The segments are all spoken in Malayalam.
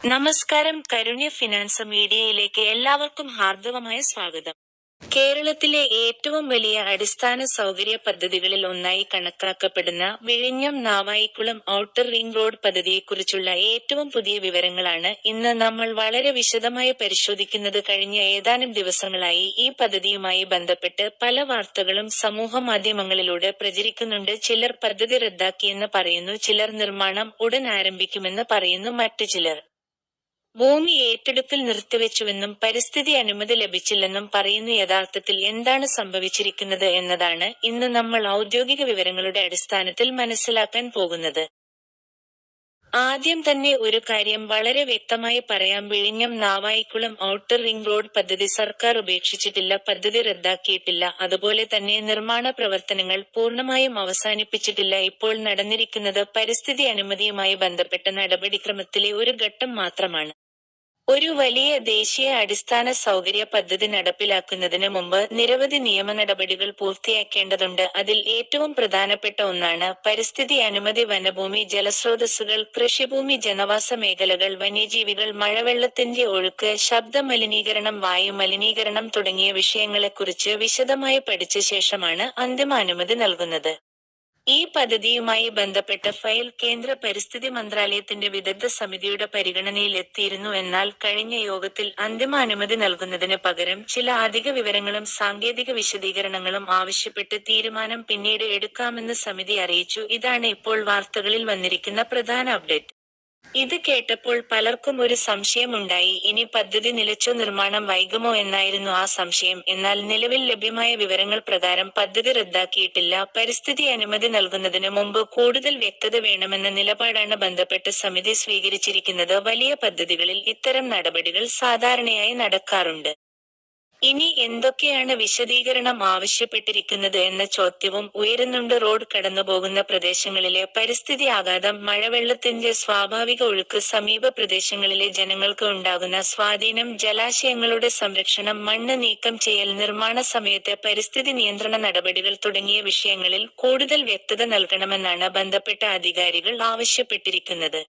നമസ്കാരം. കരുണ്യ ഫിനാൻസ് മീഡിയയിലേക്ക് എല്ലാവർക്കും ഹാർദവമായ സ്വാഗതം. കേരളത്തിലെ ഏറ്റവും വലിയ അടിസ്ഥാന സൗകര്യ പദ്ധതികളിൽ ഒന്നായി കണക്കാക്കപ്പെടുന്ന വിഴിഞ്ഞം നാവായിക്കുളം ഔട്ടർ റിംഗ് റോഡ് പദ്ധതിയെക്കുറിച്ചുള്ള ഏറ്റവും പുതിയ വിവരങ്ങളാണ് ഇന്ന് നമ്മൾ വളരെ വിശദമായി പരിശോധിക്കുന്നത്. കഴിഞ്ഞ ഏതാനും ദിവസങ്ങളായി ഈ പദ്ധതിയുമായി ബന്ധപ്പെട്ട് പല വാർത്തകളും സമൂഹമാധ്യമങ്ങളിലൂടെ പ്രചരിക്കുന്നുണ്ട്. ചിലർ പദ്ധതി റദ്ദാക്കിയെന്ന് പറയുന്നു, ചിലർ നിർമ്മാണം ഉടൻ ആരംഭിക്കുമെന്ന് പറയുന്നു, മറ്റു ചിലർ ഭൂമി ഏറ്റെടുക്കൽ നിർത്തിവെച്ചുവെന്നും പരിസ്ഥിതി അനുമതി ലഭിച്ചില്ലെന്നും പറയുന്നു. യഥാർത്ഥത്തിൽ എന്താണ് സംഭവിച്ചിരിക്കുന്നത് എന്നതാണ് ഇന്ന് നമ്മൾ ഔദ്യോഗിക വിവരങ്ങളുടെ അടിസ്ഥാനത്തിൽ മനസ്സിലാക്കാൻ പോകുന്നത്. ആദ്യം തന്നെ ഒരു കാര്യം വളരെ വ്യക്തമായി പറയാം. വിഴിഞ്ഞം നാവായിക്കുളം ഔട്ടർ റിംഗ് റോഡ് പദ്ധതി സർക്കാർ ഉപേക്ഷിച്ചിട്ടില്ല, പദ്ധതി റദ്ദാക്കിയിട്ടില്ല. അതുപോലെ തന്നെ നിർമ്മാണ പ്രവർത്തനങ്ങൾ പൂർണ്ണമായും അവസാനിപ്പിച്ചിട്ടില്ല. ഇപ്പോൾ നടന്നിരിക്കുന്നത് പരിസ്ഥിതി അനുമതിയുമായി ബന്ധപ്പെട്ട നടപടിക്രമത്തിലെ ഒരു ഘട്ടം മാത്രമാണ്. ഒരു വലിയ ദേശീയ അടിസ്ഥാന സൗകര്യ പദ്ധതി നടപ്പിലാക്കുന്നതിന് മുമ്പ് നിരവധി നിയമ നടപടികൾ പൂർത്തിയാക്കേണ്ടതുണ്ട്. അതിൽ ഏറ്റവും പ്രധാനപ്പെട്ട ഒന്നാണ് പരിസ്ഥിതി അനുമതി. വനഭൂമി, ജലസ്രോതസ്സുകൾ, കൃഷിഭൂമി, ജനവാസ മേഖലകൾ, വന്യജീവികൾ, മഴവെള്ളത്തിന്റെ ഒഴുക്ക്, ശബ്ദ മലിനീകരണം, വായു മലിനീകരണം തുടങ്ങിയ വിഷയങ്ങളെക്കുറിച്ച് വിശദമായി പഠിച്ച ശേഷമാണ് അന്തിമ അനുമതി നൽകുന്നത്. ഈ പദ്ധതിയുമായി ബന്ധപ്പെട്ട ഫയൽ കേന്ദ്ര പരിസ്ഥിതി മന്ത്രാലയത്തിന്റെ വിദഗ്ധ സമിതിയുടെ പരിഗണനയിൽ എത്തിയിരുന്നു. എന്നാൽ കഴിഞ്ഞ യോഗത്തിൽ അന്തിമ അനുമതി നൽകുന്നതിന് പകരം ചില അധിക വിവരങ്ങളും സാങ്കേതിക വിശദീകരണങ്ങളും ആവശ്യപ്പെട്ട് തീരുമാനം പിന്നീട് എടുക്കാമെന്ന് സമിതി അറിയിച്ചു. ഇതാണ് ഇപ്പോൾ വാർത്തകളിൽ വന്നിരിക്കുന്ന പ്രധാന അപ്ഡേറ്റ്. ഇത് കേട്ടപ്പോൾ പലർക്കും ഒരു സംശയമുണ്ടായി. ഇനി പദ്ധതി നിലച്ചോ, നിർമ്മാണം വൈകുമോ എന്നായിരുന്നു ആ സംശയം. എന്നാൽ നിലവിൽ ലഭ്യമായ വിവരങ്ങൾ പ്രകാരം പദ്ധതി റദ്ദാക്കിയിട്ടില്ല. പരിസ്ഥിതി അനുമതി നൽകുന്നതിന് മുമ്പ് കൂടുതൽ വ്യക്തത വേണമെന്ന നിലപാടാണ് ബന്ധപ്പെട്ട സമിതി സ്വീകരിച്ചിരിക്കുന്നത്. വലിയ പദ്ധതികളിൽ ഇത്തരം നടപടികൾ സാധാരണയായി നടക്കാറുണ്ട്. ഇനി എന്തൊക്കെയാണ് വിശദീകരണം ആവശ്യപ്പെട്ടിരിക്കുന്നത് എന്ന ചോദ്യവും ഉയരുന്നുണ്ട്. റോഡ് കടന്നുപോകുന്ന പ്രദേശങ്ങളിലെ പരിസ്ഥിതി ആഘാതം, മഴവെള്ളത്തിന്റെ സ്വാഭാവിക ഒഴുക്ക്, സമീപ പ്രദേശങ്ങളിലെ ജനങ്ങൾക്ക് ഉണ്ടാകുന്ന സ്വാധീനം, ജലാശയങ്ങളുടെ സംരക്ഷണം, മണ്ണ് നീക്കം ചെയ്യൽ, നിർമ്മാണ സമയത്തെ പരിസ്ഥിതി നിയന്ത്രണ നടപടികൾ തുടങ്ങിയ വിഷയങ്ങളിൽ കൂടുതൽ വ്യക്തത നൽകണമെന്നാണ് ബന്ധപ്പെട്ട അധികാരികൾ ആവശ്യപ്പെട്ടിരിക്കുന്നത്.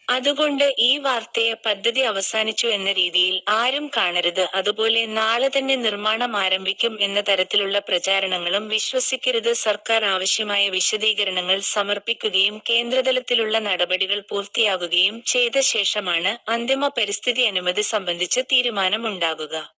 അതുകൊണ്ട് ഈ വാർത്തയെ പദ്ധതി അവസാനിച്ചു എന്ന രീതിയിൽ ആരും കാണരുത്. അതുപോലെ നാളെ തന്നെ നിർമ്മാണം ആരംഭിക്കും എന്ന തരത്തിലുള്ള പ്രചാരണങ്ങളും വിശ്വസിക്കരുത്. സർക്കാർ ആവശ്യമായ വിശദീകരണങ്ങൾ സമർപ്പിക്കുകയും കേന്ദ്രതലത്തിലുള്ള നടപടികൾ പൂർത്തിയാകുകയും ചെയ്ത ശേഷമാണ് അന്തിമ പരിസ്ഥിതി അനുമതി സംബന്ധിച്ച് തീരുമാനമുണ്ടാകുക.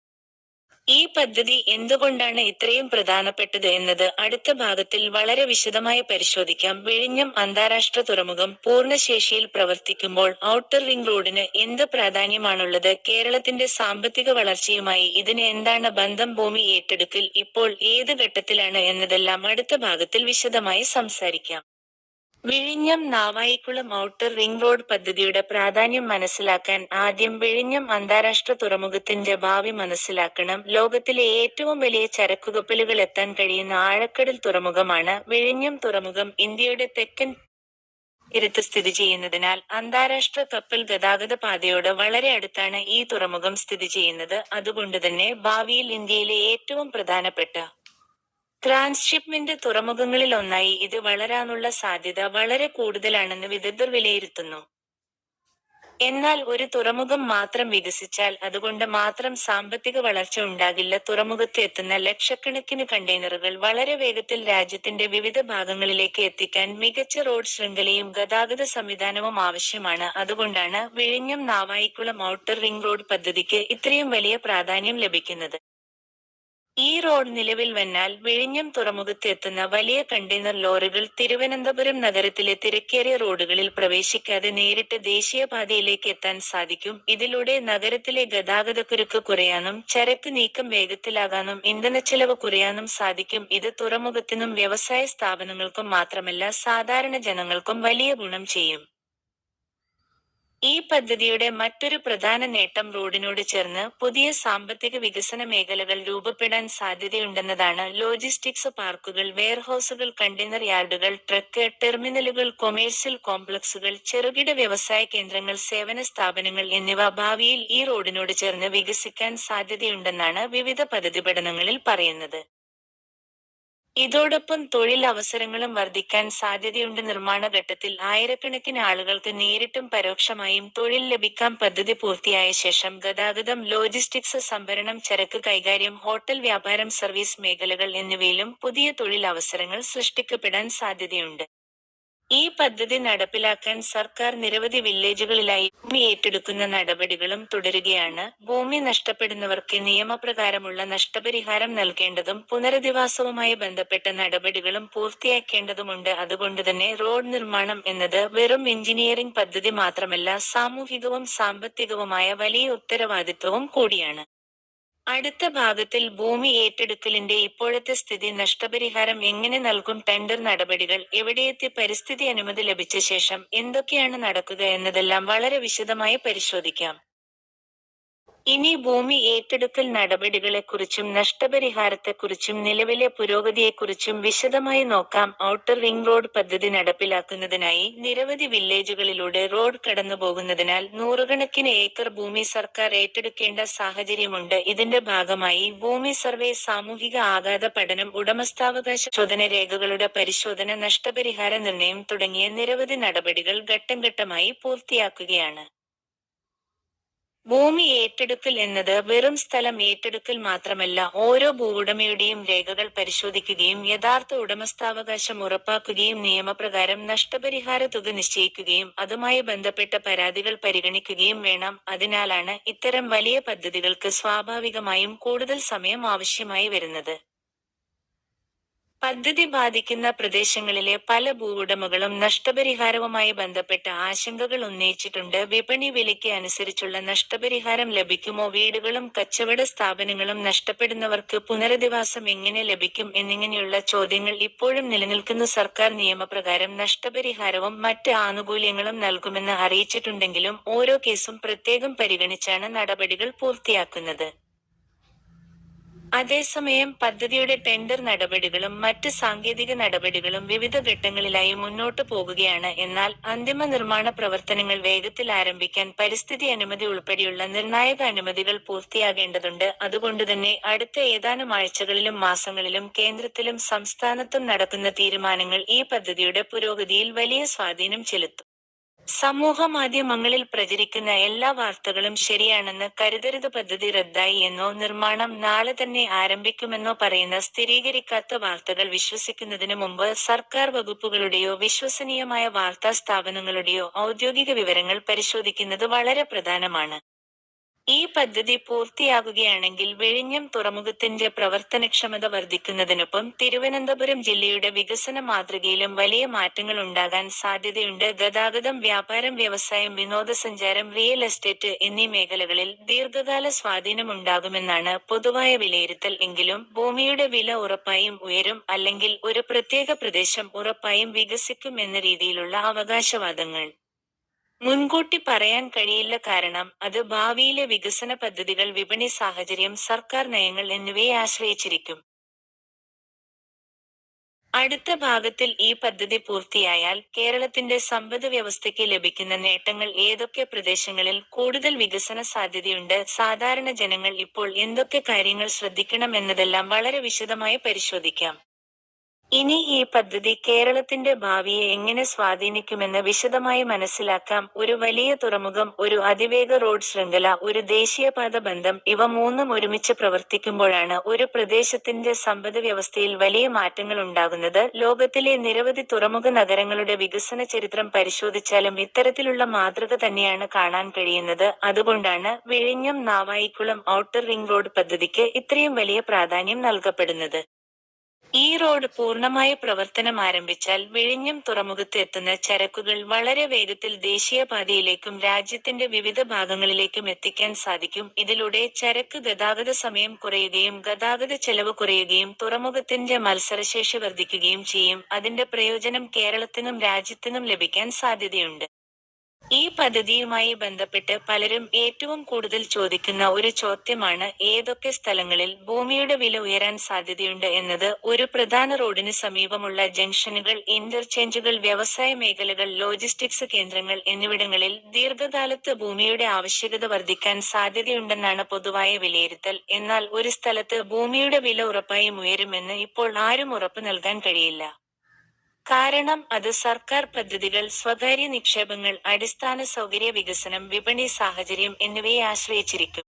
ഈ പദ്ധതി എന്തുകൊണ്ടാണ് ഇത്രയും പ്രധാനപ്പെട്ടത് എന്നത് അടുത്ത ഭാഗത്തിൽ വളരെ വിശദമായി പരിശോധിക്കാം. വിഴിഞ്ഞം അന്താരാഷ്ട്ര തുറമുഖം പൂർണ്ണശേഷിയിൽ പ്രവർത്തിക്കുമ്പോൾ ഔട്ടർ റിംഗ് റോഡിന് എന്ത് പ്രാധാന്യമാണുള്ളത്? കേരളത്തിന്റെ സാമ്പത്തിക വളർച്ചയുമായി ഇതിന് എന്താണ് ബന്ധം? ഭൂമി ഏറ്റെടുക്കൽ ഇപ്പോൾ ഏത് ഘട്ടത്തിലാണ് എന്നതെല്ലാം അടുത്ത ഭാഗത്തിൽ വിശദമായി സംസാരിക്കാം. വിഴിഞ്ഞം നാവായിക്കുളം ഔട്ടർ റിംഗ് റോഡ് പദ്ധതിയുടെ പ്രാധാന്യം മനസ്സിലാക്കാൻ ആദ്യം വിഴിഞ്ഞം അന്താരാഷ്ട്ര തുറമുഖത്തിന്റെ ഭാവി മനസ്സിലാക്കണം. ലോകത്തിലെ ഏറ്റവും വലിയ ചരക്കുകപ്പലുകൾ എത്താൻ കഴിയുന്ന ആഴക്കടൽ തുറമുഖമാണ് വിഴിഞ്ഞം തുറമുഖം. ഇന്ത്യയുടെ തെക്കൻ തീരത്ത് സ്ഥിതി ചെയ്യുന്നതിനാൽ അന്താരാഷ്ട്ര കപ്പൽ ഗതാഗത പാതയോട് വളരെ അടുത്താണ് ഈ തുറമുഖം സ്ഥിതി ചെയ്യുന്നത്. അതുകൊണ്ടുതന്നെ ഭാവിയിൽ ഇന്ത്യയിലെ ഏറ്റവും പ്രധാനപ്പെട്ട ട്രാൻസ്ഷിപ്മെന്റ് തുറമുഖങ്ങളിൽ ഒന്നായി ഇത് വളരാനുള്ള സാധ്യത വളരെ കൂടുതലാണെന്ന് വിദഗ്ധർ വിലയിരുത്തുന്നു. എന്നാൽ ഒരു തുറമുഖം മാത്രം വികസിച്ചാൽ അതുകൊണ്ട് മാത്രം സാമ്പത്തിക വളർച്ച ഉണ്ടാകില്ല. തുറമുഖത്ത് എത്തുന്ന ലക്ഷക്കണക്കിന് കണ്ടെയ്നറുകൾ വളരെ വേഗത്തിൽ രാജ്യത്തിന്റെ വിവിധ ഭാഗങ്ങളിലേക്ക് എത്തിക്കാൻ മികച്ച റോഡ് ശൃംഖലയും ഗതാഗത സംവിധാനവും ആവശ്യമാണ്. അതുകൊണ്ടാണ് വിഴിഞ്ഞം നാവായിക്കുളം ഔട്ടർ റിംഗ് റോഡ് പദ്ധതിക്ക് ഇത്രയും വലിയ പ്രാധാന്യം ലഭിക്കുന്നത്. ഈ റോഡ് നിലവിൽ വന്നാൽ വിഴിഞ്ഞം തുറമുഖത്ത് എത്തുന്ന വലിയ കണ്ടെയ്നർ ലോറികൾ തിരുവനന്തപുരം നഗരത്തിലെ തിരക്കേറിയ റോഡുകളിൽ പ്രവേശിക്കാതെ നേരിട്ട് ദേശീയപാതയിലേക്ക് എത്താൻ സാധിക്കും. ഇതിലൂടെ നഗരത്തിലെ ഗതാഗതക്കുരുക്ക് കുറയാനും ചരക്ക് നീക്കം വേഗത്തിലാകാനും ഇന്ധനച്ചെലവ് കുറയാനും സാധിക്കും. ഇത് തുറമുഖത്തിനും വ്യവസായ സ്ഥാപനങ്ങൾക്കും മാത്രമല്ല സാധാരണ ജനങ്ങൾക്കും വലിയ ഗുണം ചെയ്യും. ഈ പദ്ധതിയുടെ മറ്റൊരു പ്രധാന നേട്ടം റോഡിനോട് ചേർന്ന് പുതിയ സാമ്പത്തിക വികസന മേഖലകൾ രൂപപ്പെടാൻ സാധ്യതയുണ്ടെന്നതാണ്. ലോജിസ്റ്റിക്സ് പാർക്കുകൾ, വെയർഹൌസുകൾ, കണ്ടെയ്നർ യാർഡുകൾ, ട്രക്ക് ടെർമിനലുകൾ, കൊമേഴ്സ്യൽ കോംപ്ലക്സുകൾ, ചെറുകിട വ്യവസായ കേന്ദ്രങ്ങൾ, സേവന സ്ഥാപനങ്ങൾ എന്നിവ ഭാവിയിൽ ഈ റോഡിനോട് ചേർന്ന് വികസിക്കാൻ സാധ്യതയുണ്ടെന്നാണ് വിവിധ പദ്ധതി പഠനങ്ങളിൽ പറയുന്നത്. ഇതോടൊപ്പം തൊഴിൽ അവസരങ്ങളും വർദ്ധിക്കാൻ സാധ്യതയുണ്ട്. നിർമ്മാണ ഘട്ടത്തിൽ ആയിരക്കണക്കിന് ആളുകൾക്ക് നേരിട്ടും പരോക്ഷമായും തൊഴിൽ ലഭിക്കാം. പദ്ധതി പൂർത്തിയായ ശേഷം ഗതാഗതം, ലോജിസ്റ്റിക്സ്, സംഭരണം, ചരക്ക് കൈകാര്യം, ഹോട്ടൽ വ്യാപാരം, സർവീസ് മേഖലകൾ എന്നിവയിലും പുതിയ തൊഴിൽ അവസരങ്ങൾ സൃഷ്ടിക്കപ്പെടാൻ സാധ്യതയുണ്ട്. ഈ പദ്ധതി നടപ്പിലാക്കാൻ സർക്കാർ നിരവധി വില്ലേജുകളിലായി ഭൂമി ഏറ്റെടുക്കുന്ന നടപടികളും തുടരുകയാണ്. ഭൂമി നഷ്ടപ്പെടുന്നവർക്ക് നിയമപ്രകാരമുള്ള നഷ്ടപരിഹാരം നൽകേണ്ടതും പുനരധിവാസവുമായി ബന്ധപ്പെട്ട നടപടികളും പൂർത്തിയാക്കേണ്ടതുണ്ട്. അതുകൊണ്ടുതന്നെ റോഡ് നിർമ്മാണം എന്നത് വെറും എഞ്ചിനീയറിംഗ് പദ്ധതി മാത്രമല്ല, സാമൂഹികവും സാമ്പത്തികവുമായ വലിയ ഉത്തരവാദിത്വവും കൂടിയാണ്. അടുത്ത ഭാഗത്തിൽ ഭൂമി ഏറ്റെടുക്കലിന്റെ ഇപ്പോഴത്തെ സ്ഥിതി, നഷ്ടപരിഹാരം എങ്ങനെ നൽകും, ടെൻഡർ നടപടികൾ എവിടെയെത്തി, പരിസ്ഥിതി അനുമതി ലഭിച്ച ശേഷം എന്തൊക്കെയാണ് നടക്കുക എന്നതെല്ലാം വളരെ വിശദമായി പരിശോധിക്കാം. ഇനി ഭൂമി ഏറ്റെടുക്കൽ നടപടികളെക്കുറിച്ചും നഷ്ടപരിഹാരത്തെക്കുറിച്ചും നിലവിലെ പുരോഗതിയെക്കുറിച്ചും വിശദമായി നോക്കാം. ഔട്ടർ റിംഗ് റോഡ് പദ്ധതി നടപ്പിലാക്കുന്നതിനായി നിരവധി വില്ലേജുകളിലൂടെ റോഡ് കടന്നുപോകുന്നതിനാൽ നൂറുകണക്കിന് ഏക്കർ ഭൂമി സർക്കാർ ഏറ്റെടുക്കേണ്ട സാഹചര്യമുണ്ട്. ഇതിന്റെ ഭാഗമായി ഭൂമി സർവേ, സാമൂഹിക ആഘാത പഠനം, ഉടമസ്ഥാവകാശ പരിശോധന, രേഖകളുടെ പരിശോധന, നഷ്ടപരിഹാര നിർണയം തുടങ്ങിയ നിരവധി നടപടികൾ ഘട്ടംഘട്ടമായി പൂർത്തിയാക്കുകയാണ്. ഭൂമി ഏറ്റെടുക്കൽ എന്നത് വെറും സ്ഥലം ഏറ്റെടുക്കൽ മാത്രമല്ല, ഓരോ ഭൂവുടമയുടെയും രേഖകൾ പരിശോധിക്കുകയും യഥാർത്ഥ ഉടമസ്ഥാവകാശം ഉറപ്പാക്കുകയും നിയമപ്രകാരം നഷ്ടപരിഹാര തുക നിശ്ചയിക്കുകയും അതുമായി ബന്ധപ്പെട്ട പരാതികൾ പരിഗണിക്കുകയും വേണം. അതിനാലാണ് ഇത്തരം വലിയ പദ്ധതികൾക്ക് സ്വാഭാവികമായും കൂടുതൽ സമയം ആവശ്യമായി വരുന്നത്. പദ്ധതി ബാധിക്കുന്ന പ്രദേശങ്ങളിലെ പല ഭൂവുടമകളും നഷ്ടപരിഹാരവുമായി ബന്ധപ്പെട്ട ആശങ്കകൾ ഉന്നയിച്ചിട്ടുണ്ട്. വിപണി വിലയ്ക്ക് അനുസരിച്ചുള്ള നഷ്ടപരിഹാരം ലഭിക്കുമോ, വീടുകളും കച്ചവട സ്ഥാപനങ്ങളും നഷ്ടപ്പെടുന്നവർക്ക് പുനരധിവാസം എങ്ങനെ ലഭിക്കും എന്നിങ്ങനെയുള്ള ചോദ്യങ്ങൾ ഇപ്പോഴും നിലനിൽക്കുന്നു. സർക്കാർ നിയമപ്രകാരം നഷ്ടപരിഹാരവും മറ്റ് ആനുകൂല്യങ്ങളും നൽകുമെന്ന് അറിയിച്ചിട്ടുണ്ടെങ്കിലും ഓരോ കേസും പ്രത്യേകം പരിഗണിച്ചാണ് നടപടികൾ പൂർത്തിയാക്കുന്നത്. അതേസമയം പദ്ധതിയുടെ ടെൻഡർ നടപടികളും മറ്റ് സാങ്കേതിക നടപടികളും വിവിധ ഘട്ടങ്ങളിലായി മുന്നോട്ടു പോകുകയാണ്. എന്നാൽ അന്തിമ നിർമ്മാണ പ്രവർത്തനങ്ങൾ വേഗത്തിൽ ആരംഭിക്കാൻ പരിസ്ഥിതി അനുമതി ഉൾപ്പെടെയുള്ള നിർണായക അനുമതികൾ പൂർത്തിയാകേണ്ടതുണ്ട്. അതുകൊണ്ടുതന്നെ അടുത്ത ഏതാനും ആഴ്ചകളിലും മാസങ്ങളിലും കേന്ദ്രത്തിലും സംസ്ഥാനത്തും നടക്കുന്ന തീരുമാനങ്ങൾ ഈ പദ്ധതിയുടെ പുരോഗതിയിൽ വലിയ സ്വാധീനം ചെലുത്തും. സമൂഹമാധ്യമങ്ങളിൽ പ്രചരിക്കുന്ന എല്ലാ വാർത്തകളും ശരിയാണെന്ന് കരുതരുത്. പദ്ധതി റദ്ദായി എന്നോ നിർമ്മാണം നാളെ തന്നെ ആരംഭിക്കുമെന്നോ പറയുന്ന സ്ഥിരീകരിക്കാത്ത വാർത്തകൾ വിശ്വസിക്കുന്നതിന് മുമ്പ് സർക്കാർ വകുപ്പുകളുടെയോ വിശ്വസനീയമായ വാർത്താ സ്ഥാപനങ്ങളുടെയോ ഔദ്യോഗിക വിവരങ്ങൾ പരിശോധിക്കുന്നത് വളരെ പ്രധാനമാണ്. ഈ പദ്ധതി പൂർത്തിയാകുകയാണെങ്കിൽ വിഴിഞ്ഞം തുറമുഖത്തിന്റെ പ്രവർത്തനക്ഷമത വർദ്ധിക്കുന്നതിനൊപ്പം തിരുവനന്തപുരം ജില്ലയുടെ വികസന മാതൃകയിലും വലിയ മാറ്റങ്ങൾ ഉണ്ടാകാൻ സാധ്യതയുണ്ട്. ഗതാഗതം, വ്യാപാരം, വ്യവസായം, വിനോദസഞ്ചാരം, റിയൽ എസ്റ്റേറ്റ് എന്നീ മേഖലകളിൽ ദീർഘകാല സ്വാധീനമുണ്ടാകുമെന്നാണ് പൊതുവായ വിലയിരുത്തൽ. എങ്കിലും ഭൂമിയുടെ വില ഉറപ്പായും ഉയരും, അല്ലെങ്കിൽ ഒരു പ്രത്യേക പ്രദേശം ഉറപ്പായും വികസിക്കും എന്ന രീതിയിലുള്ള അവകാശവാദങ്ങൾ മുൻകൂട്ടി പറയാൻ കഴിയില്ല. കാരണം അത് ഭാവിയിലെ വികസന പദ്ധതികൾ, വിപണി സാഹചര്യം, സർക്കാർ നയങ്ങൾ എന്നിവയെ ആശ്രയിച്ചിരിക്കും. അടുത്ത ഭാഗത്തിൽ ഈ പദ്ധതി പൂർത്തിയായാൽ കേരളത്തിന്റെ സമ്പദ് വ്യവസ്ഥയ്ക്ക് ലഭിക്കുന്ന നേട്ടങ്ങൾ, ഏതൊക്കെ പ്രദേശങ്ങളിൽ കൂടുതൽ വികസന സാധ്യതയുണ്ട്, സാധാരണ ജനങ്ങൾ ഇപ്പോൾ എന്തൊക്കെ കാര്യങ്ങൾ ശ്രദ്ധിക്കണം എന്നതെല്ലാം വളരെ വിശദമായി പരിശോധിക്കാം. ഇനി ഈ പദ്ധതി കേരളത്തിന്റെ ഭാവിയെ എങ്ങനെ സ്വാധീനിക്കുമെന്ന് വിശദമായി മനസ്സിലാക്കാം. ഒരു വലിയ തുറമുഖം, ഒരു അതിവേഗ റോഡ് ശൃംഖല, ഒരു ദേശീയപാത ബന്ധം, ഇവ മൂന്നും ഒരുമിച്ച് പ്രവർത്തിക്കുമ്പോഴാണ് ഒരു പ്രദേശത്തിന്റെ സമ്പദ് വ്യവസ്ഥയിൽ വലിയ മാറ്റങ്ങൾ ഉണ്ടാകുന്നത്. ലോകത്തിലെ നിരവധി തുറമുഖ നഗരങ്ങളുടെ വികസന ചരിത്രം പരിശോധിച്ചാലും ഇത്തരത്തിലുള്ള മാതൃക തന്നെയാണ് കാണാൻ കഴിയുന്നത്. അതുകൊണ്ടാണ് വിഴിഞ്ഞം നാവായിക്കുളം ഔട്ടർ റിംഗ് റോഡ് പദ്ധതിക്ക് ഇത്രയും വലിയ പ്രാധാന്യം നൽകപ്പെടുന്നത്. ഈ റോഡ് പൂർണ്ണമായി പ്രവർത്തനം ആരംഭിച്ചാൽ വിഴിഞ്ഞം തുറമുഖത്ത് എത്തുന്ന ചരക്കുകൾ വളരെ വേഗത്തിൽ ദേശീയപാതയിലേക്കും രാജ്യത്തിന്റെ വിവിധ ഭാഗങ്ങളിലേക്കും എത്തിക്കാൻ സാധിക്കും. ഇതിലൂടെ ചരക്ക് ഗതാഗത സമയം കുറയുകയും ഗതാഗത ചെലവ് കുറയുകയും തുറമുഖത്തിന്റെ മത്സരശേഷി വർദ്ധിക്കുകയും ചെയ്യും. അതിന്റെ പ്രയോജനം കേരളത്തിനും രാജ്യത്തിനും ലഭിക്കാൻ സാധ്യതയുണ്ട്. ഈ പദ്ധതിയുമായി ബന്ധപ്പെട്ട് പലരും ഏറ്റവും കൂടുതൽ ചോദിക്കുന്ന ഒരു ചോദ്യമാണ് ഏതൊക്കെ സ്ഥലങ്ങളിൽ ഭൂമിയുടെ വില ഉയരാൻ സാധ്യതയുണ്ട് എന്നത്. ഒരു പ്രധാന റോഡിന് സമീപമുള്ള ജംഗ്ഷനുകൾ, ഇന്റർചേഞ്ചുകൾ, വ്യവസായ മേഖലകൾ, ലോജിസ്റ്റിക്സ് കേന്ദ്രങ്ങൾ എന്നിവിടങ്ങളിൽ ദീർഘകാലത്ത് ഭൂമിയുടെ ആവശ്യകത വർദ്ധിക്കാൻ സാധ്യതയുണ്ടെന്നാണ് പൊതുവായ വിലയിരുത്തൽ. എന്നാൽ ഒരു സ്ഥലത്ത് ഭൂമിയുടെ വില ഉറപ്പായും ഉയരുമെന്ന് ഇപ്പോൾ ആരും ഉറപ്പു നൽകാൻ കഴിയില്ല. കാരണം അത് സർക്കാർ പദ്ധതികൾ, സ്വകാര്യ നിക്ഷേപങ്ങൾ, അടിസ്ഥാന സൗകര്യ വികസനം, വിപണി സാഹചര്യം എന്നിവയെ ആശ്രയിച്ചിരിക്കും.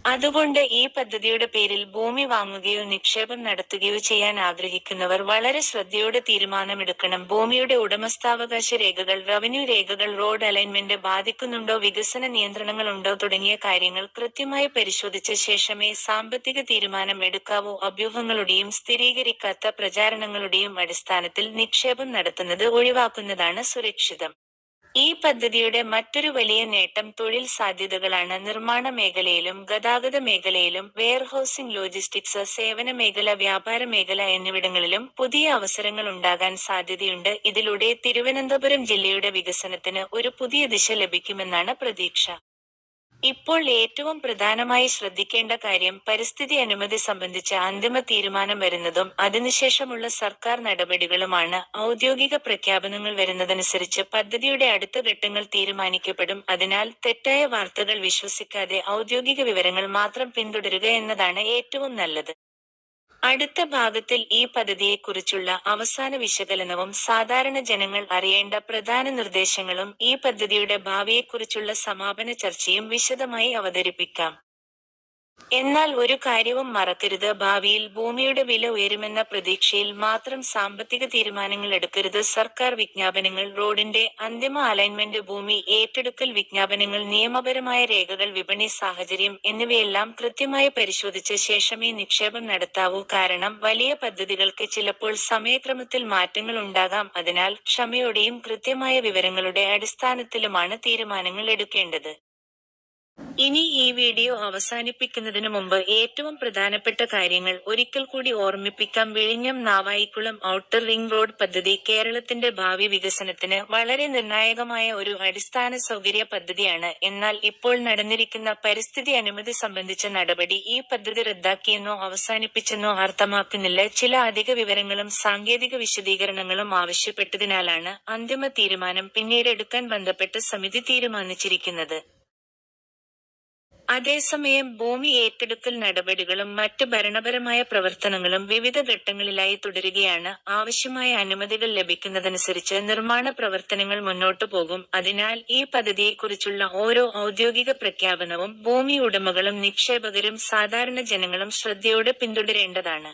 അതുകൊണ്ട് ഈ പദ്ധതിയുടെ പേരിൽ ഭൂമി വാങ്ങുകയോ നിക്ഷേപം നടത്തുകയോ ചെയ്യാൻ ആഗ്രഹിക്കുന്നവർ വളരെ ശ്രദ്ധയോടെ തീരുമാനമെടുക്കണം. ഭൂമിയുടെ ഉടമസ്ഥാവകാശ രേഖകൾ, റവന്യൂ രേഖകൾ, റോഡ് അലൈൻമെന്റ് ബാധിക്കുന്നുണ്ടോ, വികസന നിയന്ത്രണങ്ങളുണ്ടോ തുടങ്ങിയ കാര്യങ്ങൾ കൃത്യമായി പരിശോധിച്ച ശേഷമേ സാമ്പത്തിക തീരുമാനം എടുക്കാവൂ. അഭ്യൂഹങ്ങളുടെയും സ്ഥിരീകരിക്കാത്ത പ്രചാരണങ്ങളുടെയും അടിസ്ഥാനത്തിൽ നിക്ഷേപം നടത്തുന്നത് ഒഴിവാക്കുന്നതാണ് സുരക്ഷിതം. ഈ പദ്ധതിയുടെ മറ്റൊരു വലിയ നേട്ടം തൊഴിൽ സാധ്യതകളാണ്. നിർമ്മാണ മേഖലയിലും ഗതാഗത മേഖലയിലും, വെയർഹൌസിംഗ്, ലോജിസ്റ്റിക്സ്, സേവന മേഖല, വ്യാപാര മേഖല എന്നിവിടങ്ങളിലും പുതിയ അവസരങ്ങൾ ഉണ്ടാകാൻ സാധ്യതയുണ്ട്. ഇതിലൂടെ തിരുവനന്തപുരം ജില്ലയുടെ വികസനത്തിന് ഒരു പുതിയ ദിശ ലഭിക്കുമെന്നാണ് പ്രതീക്ഷ. ഇപ്പോൾ ഏറ്റവും പ്രധാനമായി ശ്രദ്ധിക്കേണ്ട കാര്യം പരിസ്ഥിതി അനുമതി സംബന്ധിച്ച അന്തിമ തീരുമാനം വരുന്നതും അതിനുശേഷമുള്ള സർക്കാർ നടപടികളുമാണ്. ഔദ്യോഗിക പ്രഖ്യാപനങ്ങൾ വരുന്നതനുസരിച്ച് പദ്ധതിയുടെ അടുത്ത ഘട്ടങ്ങൾ തീരുമാനിക്കപ്പെടും. അതിനാൽ തെറ്റായ വാർത്തകൾ വിശ്വസിക്കാതെ ഔദ്യോഗിക വിവരങ്ങൾ മാത്രം പിന്തുടരുക എന്നതാണ് ഏറ്റവും നല്ലത്. അടുത്ത ഭാഗത്തിൽ ഈ പദ്ധതിയെക്കുറിച്ചുള്ള അവസാന വിശകലനവും സാധാരണ ജനങ്ങൾ അറിയേണ്ട പ്രധാന നിർദ്ദേശങ്ങളും ഈ പദ്ധതിയുടെ ഭാവിയെക്കുറിച്ചുള്ള സമാപന ചർച്ചയും വിശദമായി അവതരിപ്പിക്കാം. എന്നാൽ ഒരു കാര്യവും മറക്കരുത്, ഭാവിയിൽ ഭൂമിയുടെ വില ഉയരുമെന്ന പ്രതീക്ഷയിൽ മാത്രം സാമ്പത്തിക തീരുമാനങ്ങൾ എടുക്കരുത്. സർക്കാർ വിജ്ഞാപനങ്ങൾ, റോഡിന്റെ അന്തിമ അലൈൻമെന്റ്, ഭൂമി ഏറ്റെടുക്കൽ വിജ്ഞാപനങ്ങൾ, നിയമപരമായ രേഖകൾ, വിപണി സാഹചര്യം എന്നിവയെല്ലാം കൃത്യമായി പരിശോധിച്ച ശേഷമേ നിക്ഷേപം നടത്താവൂ. കാരണം വലിയ പദ്ധതികൾക്ക് ചിലപ്പോൾ സമയക്രമത്തിൽ മാറ്റങ്ങൾ ഉണ്ടാകാം. അതിനാൽ ക്ഷമയോടെയും കൃത്യമായ വിവരങ്ങളുടെ അടിസ്ഥാനത്തിലുമാണ് തീരുമാനങ്ങൾ എടുക്കേണ്ടത്. ഇനി ഈ വീഡിയോ അവസാനിപ്പിക്കുന്നതിനു മുമ്പ് ഏറ്റവും പ്രധാനപ്പെട്ട കാര്യങ്ങൾ ഒരിക്കൽ കൂടി ഓർമ്മിപ്പിക്കാം. വിഴിഞ്ഞം നാവായിക്കുളം ഔട്ടർ റിംഗ് റോഡ് പദ്ധതി കേരളത്തിന്റെ ഭാവി വികസനത്തിന് വളരെ നിർണായകമായ ഒരു അടിസ്ഥാന സൗകര്യ പദ്ധതിയാണ്. എന്നാൽ ഇപ്പോൾ നടന്നിരിക്കുന്ന പരിസ്ഥിതി അനുമതി സംബന്ധിച്ച നടപടി ഈ പദ്ധതി റദ്ദാക്കിയെന്നോ അവസാനിപ്പിച്ചെന്നോ അർത്ഥമാക്കുന്നില്ല. ചില അധിക വിവരങ്ങളും സാങ്കേതിക വിശദീകരണങ്ങളും ആവശ്യപ്പെട്ടതിനാലാണ് അന്തിമ തീരുമാനം പിന്നീട് എടുക്കാൻ ബന്ധപ്പെട്ട സമിതി തീരുമാനിച്ചിരിക്കുന്നത്. അതേസമയം ഭൂമി ഏറ്റെടുക്കൽ നടപടികളും മറ്റ് ഭരണപരമായ പ്രവർത്തനങ്ങളും വിവിധ ഘട്ടങ്ങളിലായി തുടരുകയാണ്. ആവശ്യമായ അനുമതികൾ ലഭിക്കുന്നതനുസരിച്ച് നിർമ്മാണ പ്രവർത്തനങ്ങൾ മുന്നോട്ടു പോകും. അതിനാൽ ഈ പദ്ധതിയെക്കുറിച്ചുള്ള ഓരോ ഔദ്യോഗിക പ്രഖ്യാപനവും ഭൂമി ഉടമകളും നിക്ഷേപകരും സാധാരണ ജനങ്ങളും ശ്രദ്ധയോടെ പിന്തുടരേണ്ടതാണ്.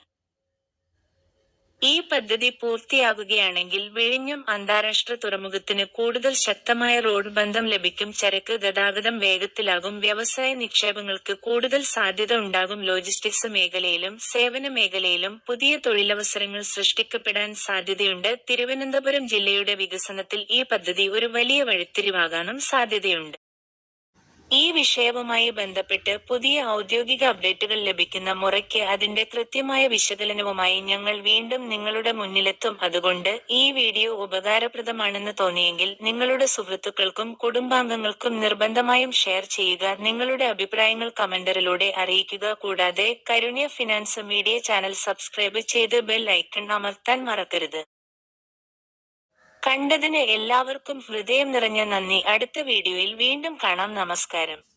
ഈ പദ്ധതി പൂർത്തിയാകുകയാണെങ്കിൽ വിഴിഞ്ഞം അന്താരാഷ്ട്ര തുറമുഖത്തിന് കൂടുതൽ ശക്തമായ റോഡ് ബന്ധം ലഭിക്കും. ചരക്ക് ഗതാഗതം വേഗത്തിലാകും. വ്യവസായ നിക്ഷേപങ്ങൾക്ക് കൂടുതൽ സാധ്യത ഉണ്ടാകും. ലോജിസ്റ്റിക്സ് മേഖലയിലും സേവന മേഖലയിലും പുതിയ തൊഴിലവസരങ്ങൾ സൃഷ്ടിക്കപ്പെടാൻ സാധ്യതയുണ്ട്. തിരുവനന്തപുരം ജില്ലയുടെ വികസനത്തിൽ ഈ പദ്ധതി ഒരു വലിയ വഴിത്തിരിവാകാനും സാധ്യതയുണ്ട്. ഈ വിഷയവുമായി ബന്ധപ്പെട്ട് പുതിയ ഔദ്യോഗിക അപ്ഡേറ്റുകൾ ലഭിക്കുന്ന മുറയ്ക്ക് അതിന്റെ കൃത്യമായ വിശകലനവുമായി ഞങ്ങൾ വീണ്ടും നിങ്ങളുടെ മുന്നിലെത്തും. അതുകൊണ്ട് ഈ വീഡിയോ ഉപകാരപ്രദമാണെന്ന് തോന്നിയെങ്കിൽ നിങ്ങളുടെ സുഹൃത്തുക്കൾക്കും കുടുംബാംഗങ്ങൾക്കും നിർബന്ധമായും ഷെയർ ചെയ്യുക. നിങ്ങളുടെ അഭിപ്രായങ്ങൾ കമന്റിലൂടെ അറിയിക്കുക. കൂടാതെ Karunya finance media channel subscribe ചെയ്ത് ബെൽ ഐക്കൺ അമർത്താൻ മറക്കരുത്. കണ്ടതിന് എല്ലാവർക്കും ഹൃദയം നിറഞ്ഞ നന്ദി. അടുത്ത വീഡിയോയിൽ വീണ്ടും കാണാം. നമസ്കാരം.